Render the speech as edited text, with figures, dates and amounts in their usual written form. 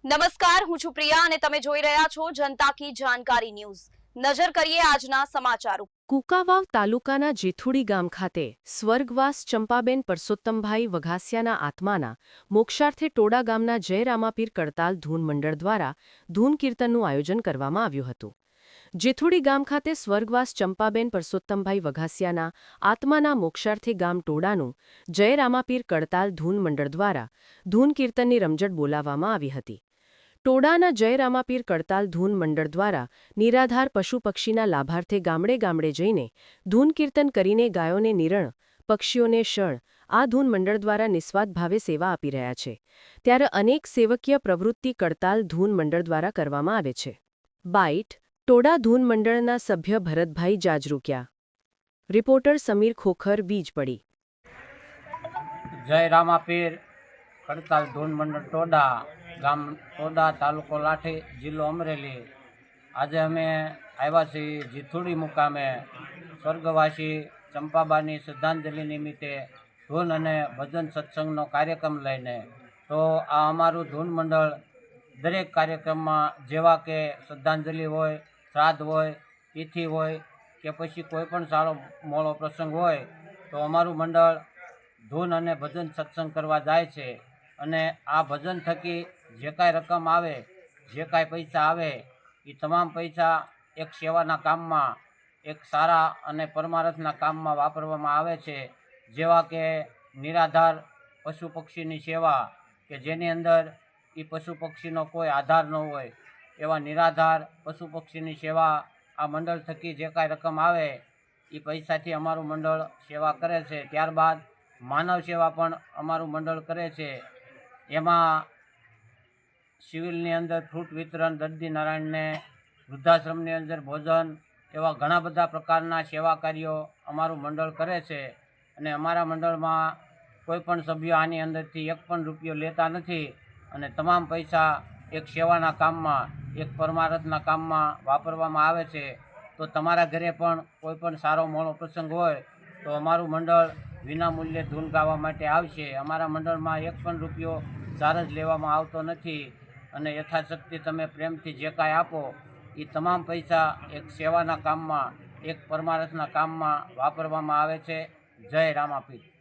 નમસ્કાર, હું છું પ્રિયા અને તમે જોઈ રહ્યા છો જનતા કી જાણકારી ન્યૂઝ। નજર કરીએ આજના સમાચારો। કુંકાવાવ તાલુકાના જેથુડી ગામ ખાતે સ્વર્ગવાસ ચંપાબેન પરસોત્તમભાઈ વઘાસિયાના આત્માના મોક્ષાર્થે ટોડા ગામના જય રામાપીર કડતાલ ધૂન મંડળ દ્વારા ધૂન કીર્તનનું આયોજન કરવામાં આવ્યું હતું। જેથુડી ગામ ખાતે સ્વર્ગવાસ ચંપાબેન પરસોત્તમભાઈ વઘાસિયાના આત્માના મોક્ષાર્થે ગામ ટોડાનું જય રામાપીર કડતાલ ધૂન મંડળ દ્વારા ધૂન કીર્તનની રમઝટ બોલાવવામાં આવી હતી। ટોડાના જય રામાપીર કડતાલ ધૂન મંડળ દ્વારા નિરાધાર પશુ પક્ષીના લાભાર્થે ગામડે ગામડે જઈને ધૂન કીર્તન કરીને ગાયોને નિરણ, પક્ષીઓને શણ આ ધૂન મંડળ દ્વારા નિસ્વાર્થ ભાવે સેવા આપી રહ્યા છે। ત્યારે અનેક સેવકીય પ્રવૃત્તિ કડતાલ ધૂન મંડળ દ્વારા કરવામાં આવે છે। બાઇટ ટોડા ધૂન મંડળના સભ્ય ભરતભાઈ જાજરૂકિયા। રિપોર્ટર સમીર ખોખર, વીજપડી। જય રામાપીર કડતાલ ધૂન મંડળ ટોડા, ગામ ટોડા, તાલુકો લાઠી, જિલ્લો અમરેલી। આજે અમે આવ્યા છીએ જીથુડી મુકામે સ્વર્ગવાસી ચંપાબાની શ્રદ્ધાંજલિ નિમિત્તે ધૂન અને ભજન સત્સંગનો કાર્યક્રમ લઈને। તો આ અમારું ધૂન મંડળ દરેક કાર્યક્રમમાં, જેવા કે શ્રદ્ધાંજલિ હોય, શ્રાદ્ધ હોય, તિથિ હોય કે પછી કોઈ પણ સારો મોળો પ્રસંગ હોય તો અમારું મંડળ ધૂન અને ભજન સત્સંગ કરવા જાય છે। અને આ ભજન થકી જે કાંઈ રકમ આવે, જે કાંઈ પૈસા આવે એ તમામ પૈસા એક સેવાના કામમાં, એક સારા અને પરમાર્થના કામમાં વાપરવામાં આવે છે। જેવા કે નિરાધાર પશુ પક્ષીની સેવા, કે જેની અંદર એ પશુ પક્ષીનો કોઈ આધાર ન હોય એવા નિરાધાર પશુ પક્ષીની સેવા આ મંડળ થકી જે કાંઈ રકમ આવે એ પૈસાથી અમારું મંડળ સેવા કરે છે। ત્યારબાદ માનવ સેવા પણ અમારું મંડળ કરે છે। એમાં સિવિલની અંદર ફ્રૂટ વિતરણ, દર્દી નારાયણને વૃદ્ધાશ્રમની અંદર ભોજન, એવા ઘણા બધા પ્રકારના સેવા કાર્યો અમારું મંડળ કરે છે। અને અમારા મંડળમાં કોઈ પણ સભ્ય આની અંદરથી એક પણ રૂપિયો લેતા નથી અને તમામ પૈસા એક સેવાના કામમાં, એક પરમાર્થના કામમાં વાપરવામાં આવે છે। તો તમારા ઘરે પણ કોઈ પણ સારો મોળો પ્રસંગ હોય તો અમારું મંડળ વિનામૂલ્યે ધૂન ગાવા માટે આવશે। અમારા મંડળમાં એક પણ રૂપિયો ચાર્જ લેવામાં આવતો નથી અને યથાશક્તિ તમે પ્રેમથી જે કાંઈ આપો એ તમામ પૈસા એક સેવાના કામમાં, એક પરમાર્થના કામમાં વાપરવામાં આવે છે। જય રામાપીર।